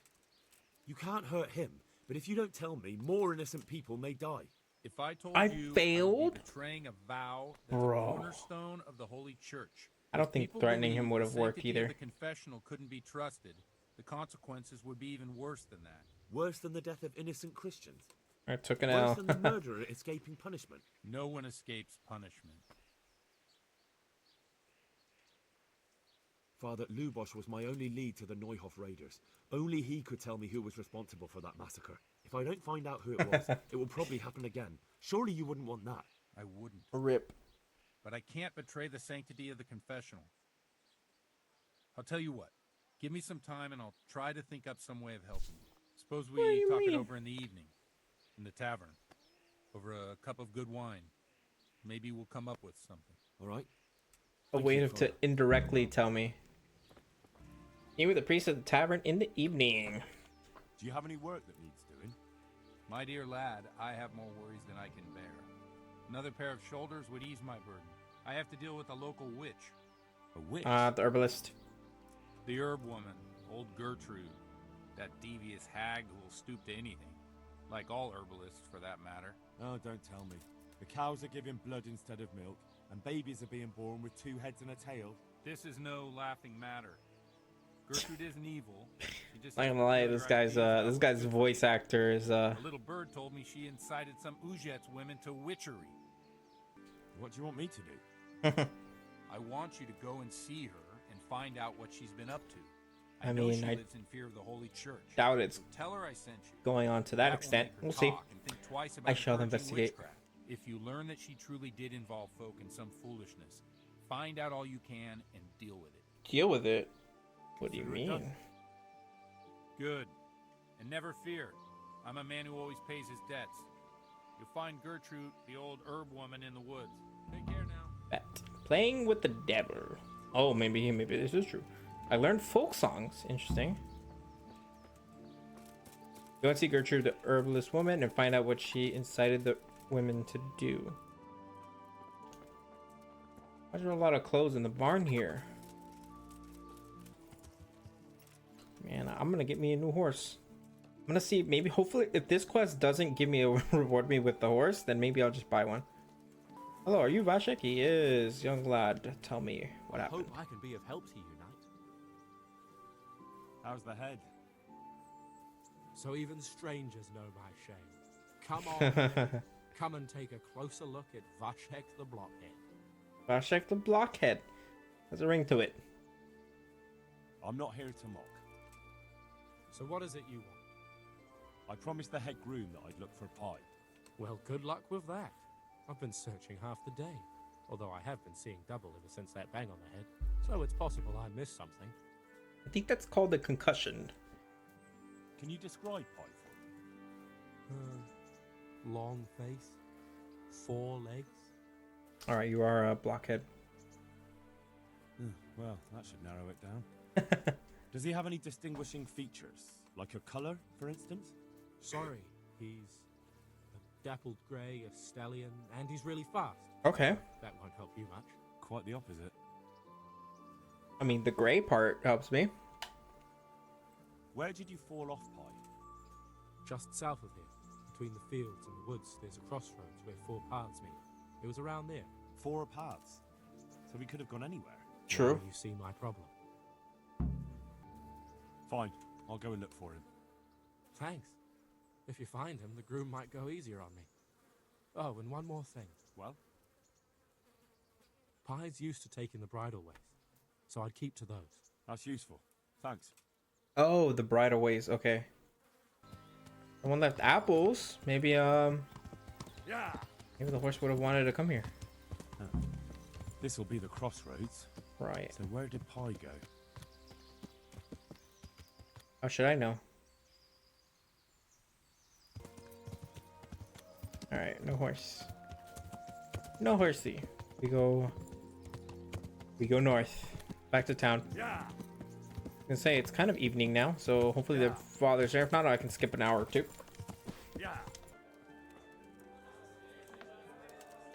You can't hurt him. But if you don't tell me, more innocent people may die. If I told I you failed? I would be betraying a vow that's Bro. a cornerstone of the Holy Church. I don't If think people threatening him believed would the have worked sanctity of either. The confessional couldn't be trusted. The consequences would be even worse than that. Worse than the death of innocent Christians. I took an Worse L. than the murderer escaping punishment. No one escapes punishment. Father, Lubosh was my only lead to the Neuhof raiders. Only he could tell me who was responsible for that massacre. If I don't find out who it was, it will probably happen again. Surely you wouldn't want that. I wouldn't. Rip. But I can't betray the sanctity of the confessional. I'll tell you what. Give me some time and I'll try to think up some way of helping you. Suppose What do we you talk it mean? over in the evening. In the tavern. Over a cup of good wine. Maybe we'll come up with something. All right. A way to indirectly tell me. Meet with the priest at the tavern in the evening. Do you have any work that needs doing? My dear lad, I have more worries than I can bear. Another pair of shoulders would ease my burden. I have to deal with a local witch. A witch? The herbalist. The herb woman, old Gertrude. That devious hag who will stoop to anything. Like all herbalists, for that matter. Oh, don't tell me. The cows are giving blood instead of milk, and babies are being born with 2 heads and a tail. This is no laughing matter. Gertrude isn't evil. She just Not gonna lie, this guy's voice actor is A little bird told me she incited some Uzhitz women to witchery. What do you want me to do? I want you to go and see her and find out what she's been up to. I know mean, she I lives in fear of the Holy Church. doubt it's So tell her I sent you. going on to that extent. We'll see. I shall investigate. If you learn that she truly did involve folk in some foolishness, find out all you can and deal with it. Deal with it? What do you mean? Good. And never fear. I'm a man who always pays his debts. You'll find Gertrude, the old herb woman, in the woods. Take care now. Bet. Playing with the devil. Oh, maybe this is true. I learned folk songs. Interesting. Go and see Gertrude, the herbalist woman, and find out what she incited the women to do. Why are there a lot of clothes in the barn here? Man, I'm gonna get me a new horse. I'm gonna see, maybe, hopefully, if this quest doesn't give me a reward me with the horse, then maybe I'll just buy one. Hello, are you Vashek? He is. Young lad, tell me what happened. I hope I can be of help to you, knight. How's the head? So even strangers know my shame. Come on, come and take a closer look at Vashek the Blockhead. Vashek the Blockhead. There's a ring to it. I'm not here to mock. So what is it you want? I promised the head groom that I'd look for pie. Well, good luck with that. I've been searching half the day, although I have been seeing double ever since that bang on the head, so it's possible I missed something. I think that's called a concussion. Can you describe pie for me? Long face, 4 legs. Alright, you are a blockhead. Well, that should narrow it down. Does he have any distinguishing features? Like a colour, for instance? Sorry, he's a dappled grey, a stallion, and he's really fast. Okay. That won't help you much. Quite the opposite. I mean, the grey part helps me. Where did you fall off, Pie? Just south of here. Between the fields and the woods, there's a crossroads where 4 paths meet. It was around there. 4 paths? So we could have gone anywhere. True. Now you see my problem. Fine. I'll go and look for him. Thanks. If you find him, the groom might go easier on me. Oh, and one more thing. Well? Pies used to take in the bridal ways, so I'd keep to those. That's useful. Thanks. Oh, the bridal ways. Okay. Someone left apples. Maybe Yeah. maybe the horse would have wanted to come here. This will be the crossroads. Right. So where did Pie go? How should I know? Alright, no horse. No horsey. We go north. Back to town. Yeah. I can say it's kind of evening now, so hopefully the father's there. If not, I can skip an hour or two. Yeah.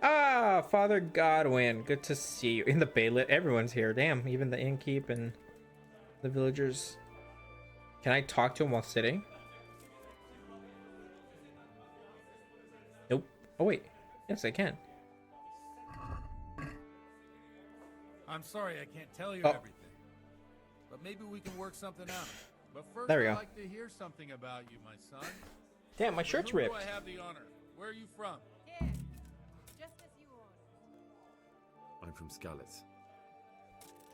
Ah, Father Godwin. Good to see you. In the bailiff, everyone's here. Damn, even the innkeep and the villagers. Can I talk to him while sitting? Nope. Oh, wait. Yes, I can. I'm sorry I can't tell you Oh. everything. But maybe we can work something out. But first, There we I'd go. like to hear something about you, my son. Damn, my shirt's Who ripped. do I have the honor? Where are you from? Here, just as you ordered. I'm from Skalitz.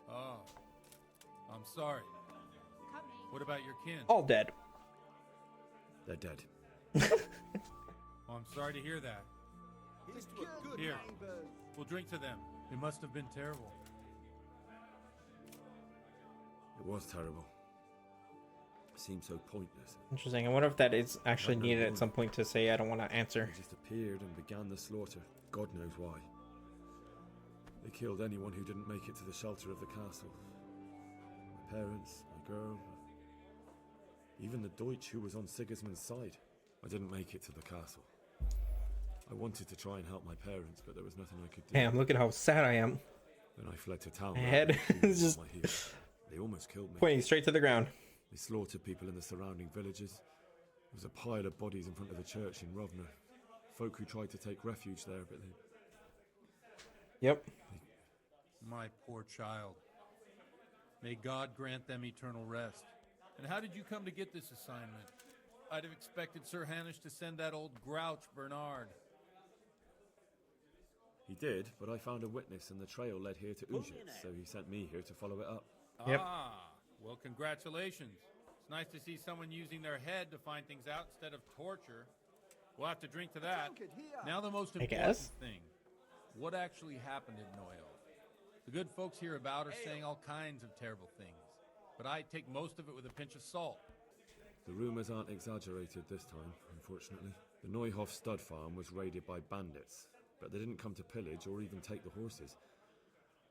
Oh, I'm sorry. Come in. What about your kin? All dead. They're dead. Oh, I'm sorry to hear that. Here, we'll drink to them. It must have been terrible. It was terrible. It seemed so pointless. Interesting. I wonder if that is actually needed at some point to say I don't want to answer. They just appeared and began the slaughter. God knows why. They killed anyone who didn't make it to the shelter of the castle. My parents, my girl, even the Deutsch who was on Sigismund's side. I didn't make it to the castle. I wanted to try and help my parents, but there was nothing I could do. Damn, look at how sad I am. Then I fled to town. My head is just They almost killed me. pointing straight to the ground. They slaughtered people in the surrounding villages. There was a pile of bodies in front of the church in Rovna. Folk who tried to take refuge there, but they... Yep. My poor child. May God grant them eternal rest. And how did you come to get this assignment? I'd have expected Sir Hanish to send that old grouch, Bernard. He did, but I found a witness and the trail led here to Uzhitz, so he sent me here to follow it up. Yep. Ah, well, congratulations. It's nice to see someone using their head to find things out instead of torture. We'll have to drink to that. Now the most important thing. What actually happened in Noyal? The good folks here about are saying all kinds of terrible things, but I take most of it with a pinch of salt. The rumours aren't exaggerated this time, unfortunately. The Neuhof stud farm was raided by bandits, but they didn't come to pillage or even take the horses.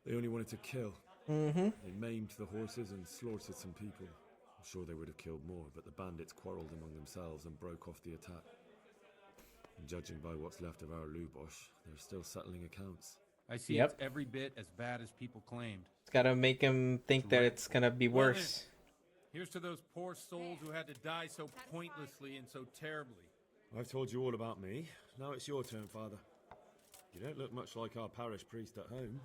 They only wanted to kill. Mm-hmm. They maimed the horses and slaughtered some people. I'm sure they would have killed more, but the bandits quarrelled among themselves and broke off the attack. And judging by what's left of our Lubosh, they're still settling accounts. I see it's every bit as bad as people claimed. It's gotta make him think that it's gonna be worse. Here's to those poor souls who had to die so pointlessly and so terribly. I've told you all about me. Now it's your turn, Father. You don't look much like our parish priest at home.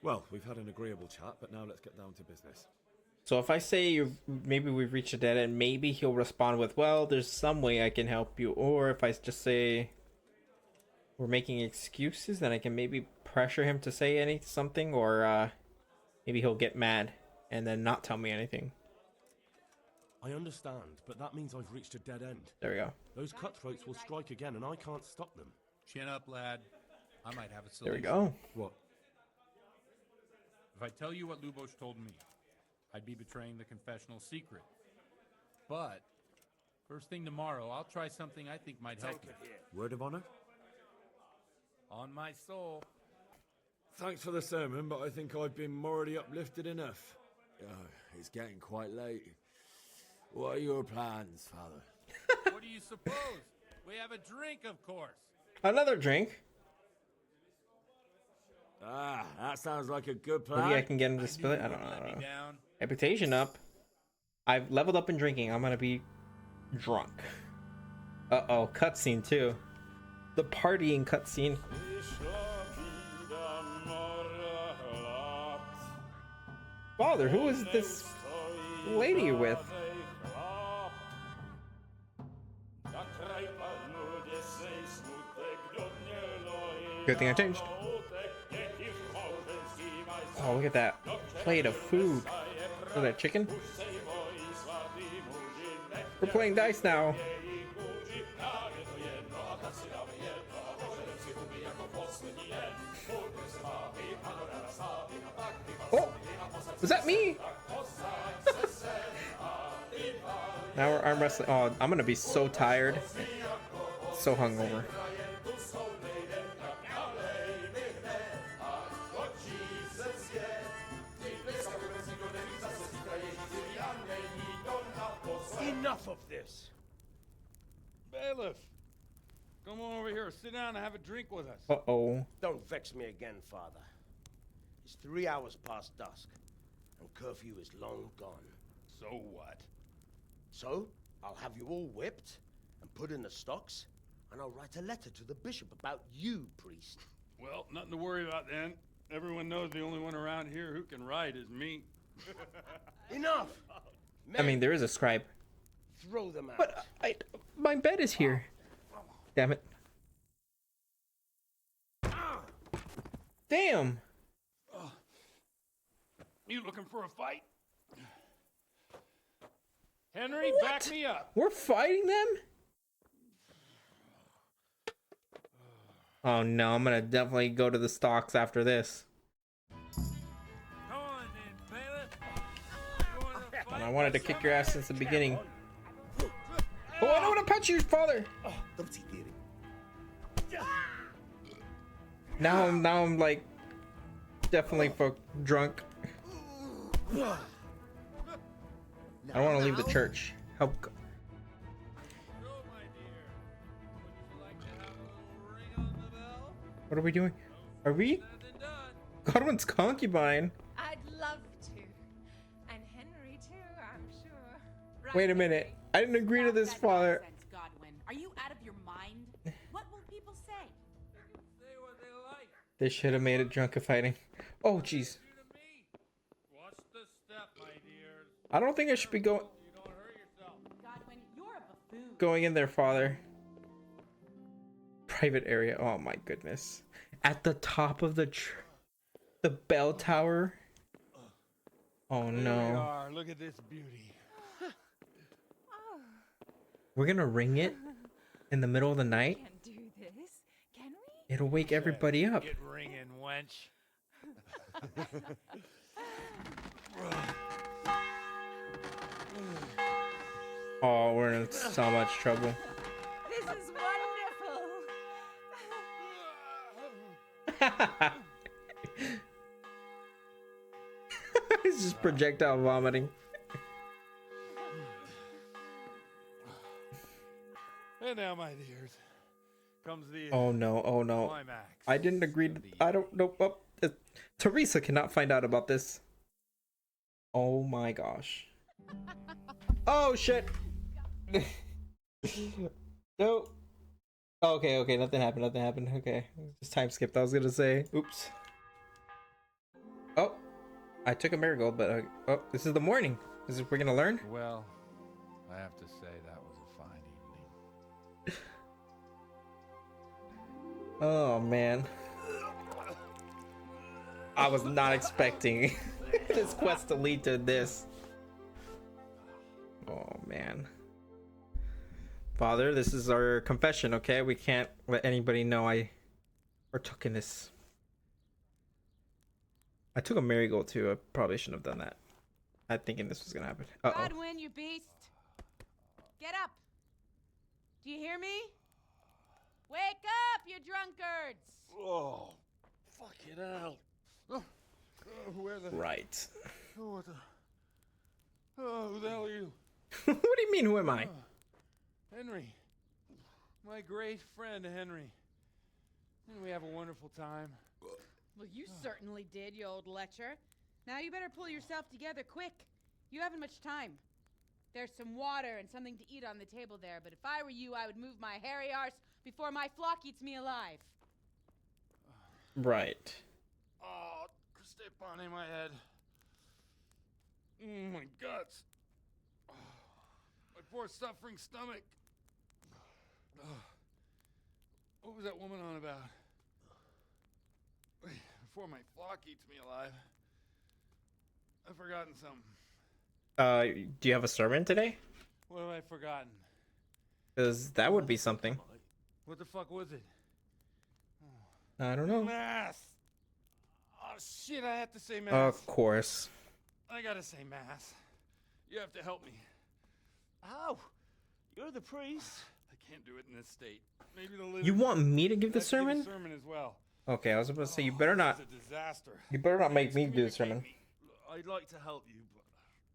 Well, we've had an agreeable chat, but now let's get down to business. So if I say maybe we've reached a dead end, maybe he'll respond with, well, there's some way I can help you. Or if I just say we're making excuses, then I can maybe pressure him to say something, or maybe he'll get mad and then not tell me anything. I understand, but that means I've reached a dead end. There we go. Those cutthroats will strike again, and I can't stop them. Chin up, lad. I might have a solution. There we go. What? If I tell you what Lubosh told me, I'd be betraying the confessional secret. But first thing tomorrow, I'll try something I think might help you. Word of honor? On my soul. Thanks for the sermon, but I think I've been morally uplifted enough. It's getting quite late. What are your plans, Father? What do you suppose? We have a drink, of course. Another drink. Ah, that sounds like a good plan. Maybe I can get him to spill it. I don't know. Reputation up. I've leveled up in drinking. I'm gonna be drunk. Uh-oh, cutscene too. The partying cutscene. Father, who is this lady you're with? Good thing I changed. Oh, look at that plate of food. Look at that chicken. We're playing dice now. Oh, was that me? Now we're arm wrestling. Oh, I'm gonna be so tired, so hungover. Enough of this. Bailiff, come on over here, sit down and have a drink with us. Uh-oh. Don't vex me again, Father. It's 3 hours past dusk, and curfew is long gone. So what? So, I'll have you all whipped and put in the stocks, and I'll write a letter to the bishop about you, priest. Well, nothing to worry about then. Everyone knows the only one around here who can write is me. Enough! I mean, there is a scribe. Throw them out. But my bed is here. Damn it. Damn. You looking for a fight? Henry, What? back me up. We're fighting them? Oh no, I'm gonna definitely go to the stocks after this. Come on then, bailiff. And I wanted to kick your ass since the beginning. Oh, I don't want to punch you, father. Now I'm like definitely drunk. I don't want to leave the church. Help. What are we doing? Are we? Godwin's concubine. I'd love to. And Henry too, I'm sure. Right, Wait a minute. I didn't agree to this, Father. Nonsense, Godwin. Are you out of your mind? What will people say? Say what they like. They should have made it drunken fighting. Oh, jeez. Watch the step, my dears. I don't think I should be You don't hurt yourself. Godwin, you're a buffoon. going in there, Father. Private area. Oh my goodness. At the top of the bell tower. Oh Here we no. are. Look at this beauty. We're gonna ring it in the middle of the night. Can't do this, can we? It'll wake everybody up. Get ringing, wench. Oh, we're in so much trouble. This is wonderful. It's just projectile vomiting. And now, my dears, comes the Oh no, oh no. climax. I didn't agree to, I don't know. Oh, Teresa cannot find out about this. Oh my gosh. Oh shit. No. Okay, nothing happened. Okay. Just time skipped. I was gonna say. Oops. Oh. I took a marigold, but oh, this is the morning. This is we're gonna learn? Well, I have to say that was a fine evening. Oh man. I was not expecting this quest to lead to this. Oh man. Father, this is our confession, okay? We can't let anybody know I partook in this. I took a marigold too. I probably shouldn't have done that. I'm thinking this was gonna happen. Uh-oh. Godwin, you beast. Get up. Do you hear me? Wake up, you drunkards. Oh, fuck it out. Where the... Right. Oh, what the... Oh, who the hell are you? What do you mean, who am I? Henry. My great friend, Henry. Didn't we have a wonderful time? Well, you certainly did, you old lecher. Now you better pull yourself together quick. You haven't much time. There's some water and something to eat on the table there, but if I were you, I would move my hairy arse before my flock eats me alive. Right. Oh, step on in my head. My guts. Oh, my poor suffering stomach. What was that woman on about? Wait, before my flock eats me alive. I've forgotten something. Do you have a sermon today? What have I forgotten? Because that would be something. What the fuck was it? I don't know. Mass! Oh shit, I have to say mass. Of course. I gotta say mass. You have to help me. How? You're the priest. I can't do it in this state. Maybe the You want me to give the sermon? Give a sermon as well. Okay, I was about to say you better not. It's a disaster. You better not make me do the sermon. I'd like to help you, but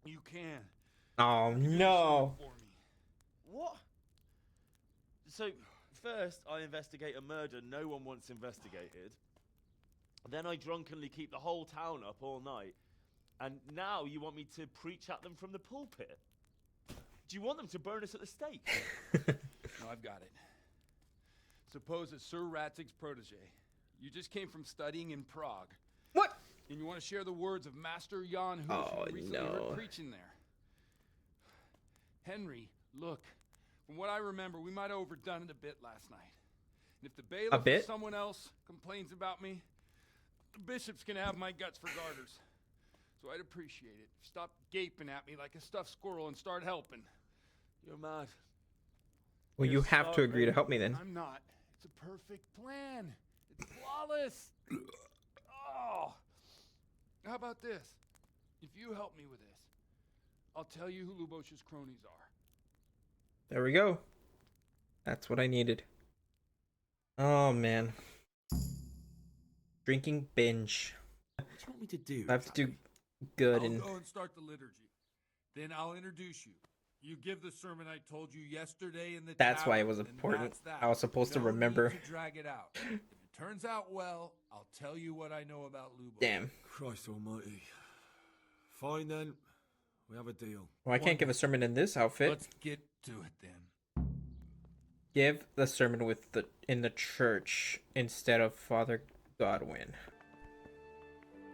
you can. Oh no. What? So, first I investigate a murder no one wants investigated. Then I drunkenly keep the whole town up all night. And now you want me to preach at them from the pulpit? Do you want them to burn us at the stake? No, I've got it. Suppose that Sir Rattay's protege. You just came from studying in Prague. What? And you want to share the words of Master Jan who recently heard preaching there. Henry, look. From what I remember, we might have overdone it a bit last night. And if the bailiff or someone else complains about me, the bishop's gonna have my guts for garters. So I'd appreciate it. Stop gaping at me like a stuffed squirrel and start helping. You're mad. Well, you have to agree to help me then. I'm not. It's a perfect plan. It's flawless. Oh. How about this? If you help me with this, I'll tell you who Lubosh's cronies are. There we go. That's what I needed. Oh man. Drinking binge. What do you want me to do? I have to do good I'll and go and start the liturgy. Then I'll introduce you. You give the sermon I told you yesterday in the that's why it tavern, was and important. that's that. I was supposed to No remember. need to drag it out. If it turns out well, I'll tell you what I know about Lubo. Damn. Christ almighty. Fine then. We have a deal. Well, I can't give a sermon in this outfit. Let's get to it then. Give the sermon in the church instead of Father Godwin.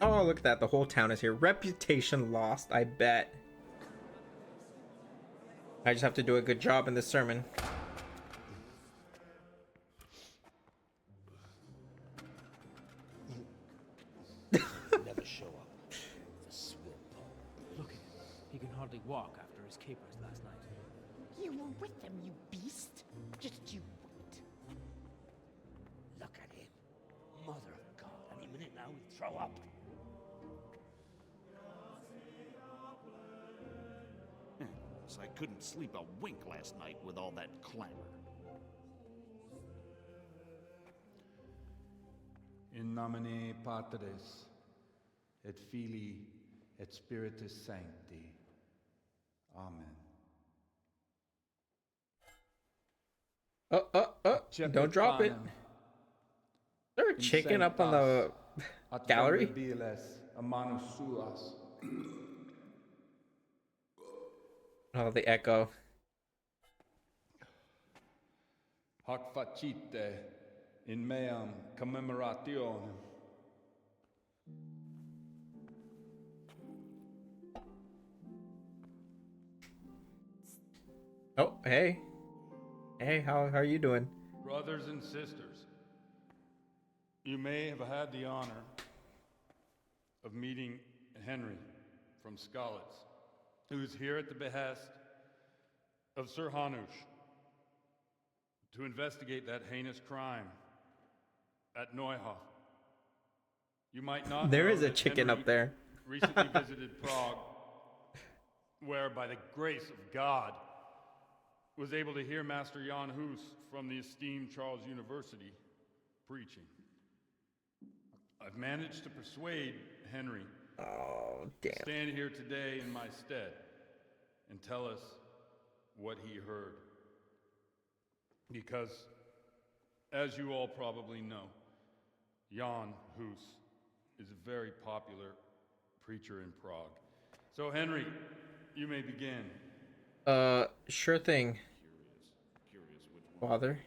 Oh, look at that. The whole town is here. Reputation lost, I bet. I just have to do a good job in this sermon. Never show up. The swill pole. Look at him. He can hardly walk after his capers last night. You were with them, you beast. Just you wait. Look at him. Mother of God. Any minute now he'll throw up. So I couldn't sleep a wink last night with all that clamor. In nomine Patris, et Filii, et Spiritus Sancti. Amen. Don't drop it. Is there a chicken up on the gallery? Oh, the echo. Hoc facite in meam commemorationem. Oh, hey. Hey, how are you doing? Brothers and sisters, you may have had the honor of meeting Henry from Skalitz, who is here at the behest of Sir Hanush to investigate that heinous crime at Neuhof. You might not There know is a that chicken Henry up there. recently visited Prague, where by the grace of God was able to hear Master Jan Hus from the esteemed Charles University preaching. I've managed to persuade Henry to stand here today in my stead and tell us what he heard. Because, as you all probably know, Jan Hus is a very popular preacher in Prague. So, Henry, you may begin. Sure thing. Father.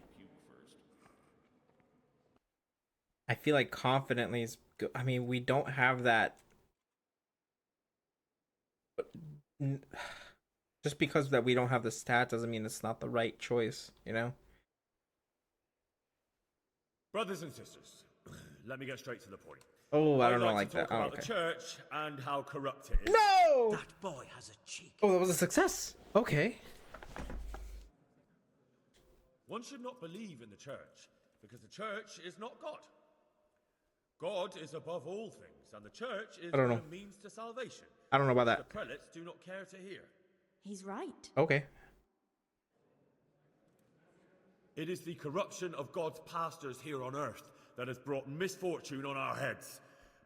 I feel like confidently is good. I mean, we don't have that. Just because that we don't have the stat doesn't mean it's not the right choice, you know? Brothers and sisters, let me get straight to the point. Oh, I don't know I'd like to talk that. Oh, about okay. the church and how corrupt it is. No! That boy has a cheek. Oh, that was a success. Okay. One should not believe in the church, because the church is not God. God is above all things, and the church is I don't know. the means to salvation. I don't know about which that. The prelates do not care to hear. He's right. Okay. It is the corruption of God's pastors here on earth that has brought misfortune on our heads.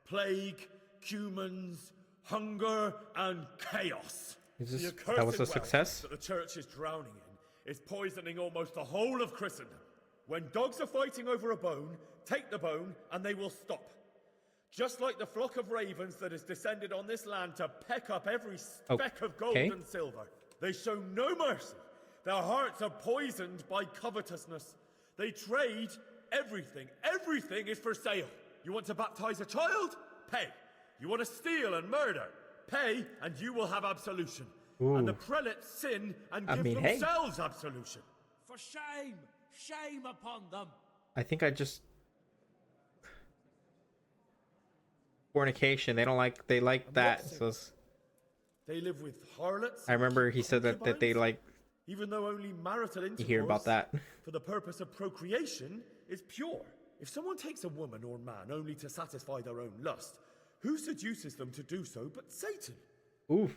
Plague, cumens, hunger, and chaos. Is The this, that was a accursed success? wealth that the church is drowning in is poisoning almost the whole of Christendom. When dogs are fighting over a bone, take the bone and they will stop. Just like the flock of ravens that has descended on this land to peck up every speck of gold and silver. They show no mercy. Their hearts are poisoned by covetousness. They trade everything. Everything is for sale. You want to baptize a child? Pay. You want to steal and murder? Pay, and you will have absolution. Ooh. And the prelates sin and I give mean, hey. themselves absolution. For shame! Shame upon them! I think I just fornication. They don't like. They like that. So it's- They live with harlots. I remember he said that they like. Even though only marital intercourse You hear about that? for the purpose of procreation is pure. If someone takes a woman or man only to satisfy their own lust, who seduces them to do so but Satan? Ooh.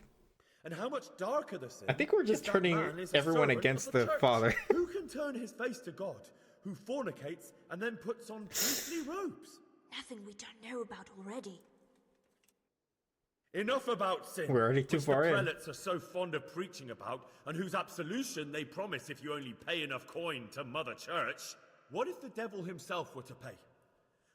And how much darker the sin? I think we're just if that turning man is a everyone servant against of the church? Father. Who can turn his face to God? Who fornicates and then puts on priestly robes? Nothing we don't know about already. Enough about sin. We're already too which far the in. prelates are so fond of preaching about, and whose absolution they promise if you only pay enough coin to Mother Church. What if the devil himself were to pay?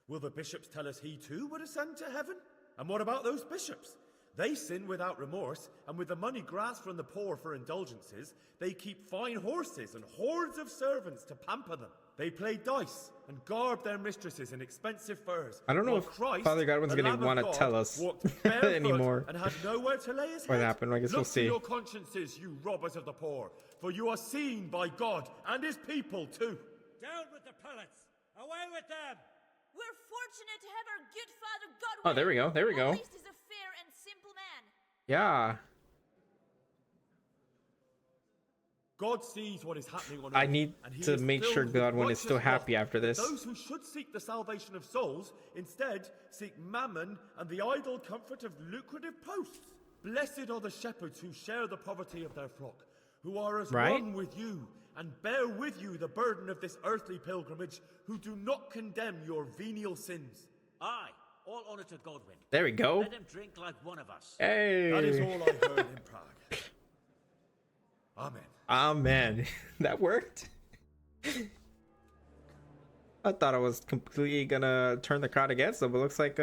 Will the bishops tell us he too would ascend to heaven? And what about those bishops? They sin without remorse, and with the money grasped from the poor for indulgences, they keep fine horses and hordes of servants to pamper them. They play dice and garb their mistresses in expensive furs. I don't know while if Christ, Father Godwin's the gonna Lamb of want to God, tell us walked barefoot anymore and had nowhere to lay his what head. happened. I guess Look we'll see. to your consciences, you robbers of the poor, for you are seen by God and his people too. Down with the pellets! Away with them! We're fortunate to have our good Father Godwin. Oh, there we go. There we go. At least he's a fair and simple man. Yeah. God sees what is happening on earth. I need and he to is make filled sure with Godwin is still righteous happy wrath. after this. Those who should seek the salvation of souls instead seek mammon and the idle comfort of lucrative posts. Blessed are the shepherds who share the poverty of their flock, who are as Right? one with you and bear with you the burden of this earthly pilgrimage, who do not condemn your venial sins. Aye, all honor to Godwin. There we go. Let him drink like one of us. Hey. That is all I heard in Prague. Amen. Amen. That worked. I thought I was completely gonna turn the crowd against them, but looks like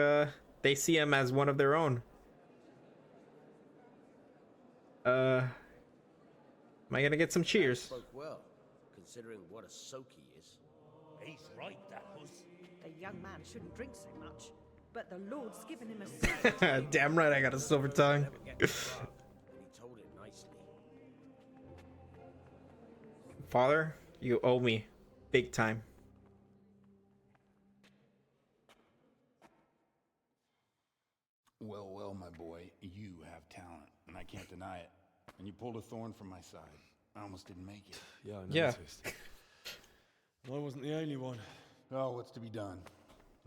they see him as one of their own. Am I gonna get some cheers? Spoke well, considering what a soak he is. He's right, that was. The young man shouldn't drink so much, but the Lord's given him a Damn right, I got a silver tongue. And he told it nicely. Father, you owe me big time. Well, well, my boy, you have talent, and I can't deny it. And you pulled a thorn from my side. I almost didn't make it. Yeah, I Yeah. noticed. I wasn't the only one. Oh, what's to be done?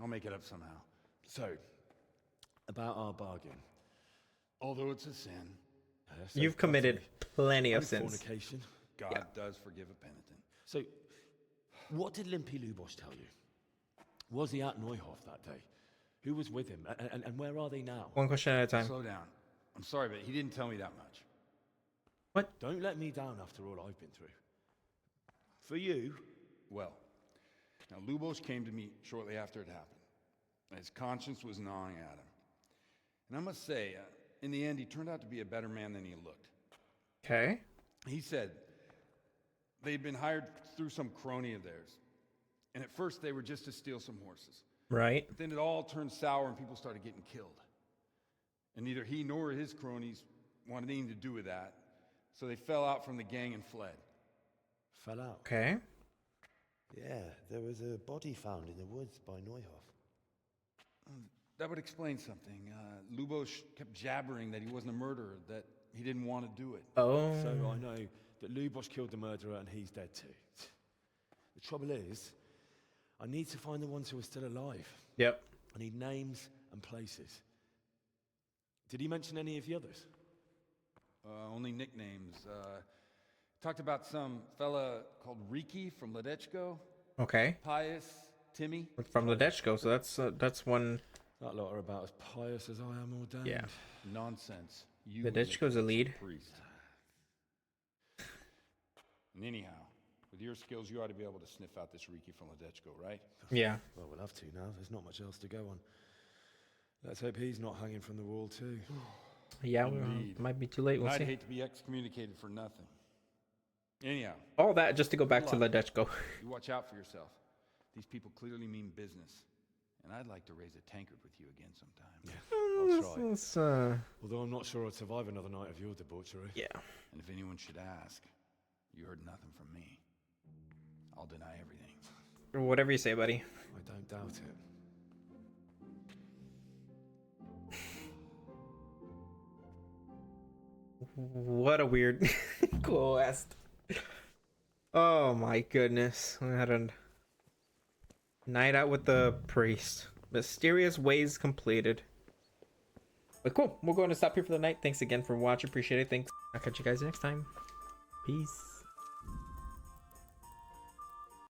I'll make it up somehow. So, about our bargain. Although it's a sin, So You've committed gluttony, plenty of and sins. fornication. God does forgive a penitent. So, what did Limpy Lubosh tell you? Was he at Neuhof that day? Who was with him? And where are they now? One question at a time. Slow down. I'm sorry, but he didn't tell me that much. What? Don't let me down after all I've been through. For you, Well, now Lubosh came to me shortly after it happened. His conscience was gnawing at him. And I must say, in the end, he turned out to be a better man than he looked. Okay. He said they'd been hired through some crony of theirs. And at first, they were just to steal some horses. Right. But then it all turned sour and people started getting killed. And neither he nor his cronies wanted anything to do with that. So they fell out from the gang and fled. fell out. Okay. Yeah, there was a body found in the woods by Neuhof. That would explain something. Lubosh kept jabbering that he wasn't a murderer, that he didn't want to do it. Oh. So I know that Lubosh killed the murderer and he's dead too. The trouble is, I need to find the ones who are still alive. Yep. I need names and places. Did he mention any of the others? Only nicknames. Talked about some fella called Riki from Ledechko. Okay. Pius, Timmy. From Ledechko, so that's one. That lot are about as pious as I am ordained. Yeah. Nonsense. You Ledechko's a lead. Priest. And anyhow, with your skills, you ought to be able to sniff out this Riki from Ledechko, right? Yeah. Well, we'll have to now. There's not much else to go on. Let's hope he's not hanging from the wall too. Yeah, we Indeed. might be too late. We'll I'd see. hate to be excommunicated for nothing. Anyhow. All that just to go back to Good luck. Ledechko. You watch out for yourself. These people clearly mean business. And I'd like to raise a tankard with you again sometime. I'll try. Let's, Although I'm not sure I'd survive another night of your debauchery. Yeah. And if anyone should ask, you heard nothing from me. I'll deny everything. Whatever you say, buddy. I don't doubt it. What a weird quest. Oh my goodness. We had a night out with the priest. Mysterious ways completed. But cool. We're going to stop here for the night. Thanks again for watching. Appreciate it. Thanks. I'll catch you guys next time. Peace.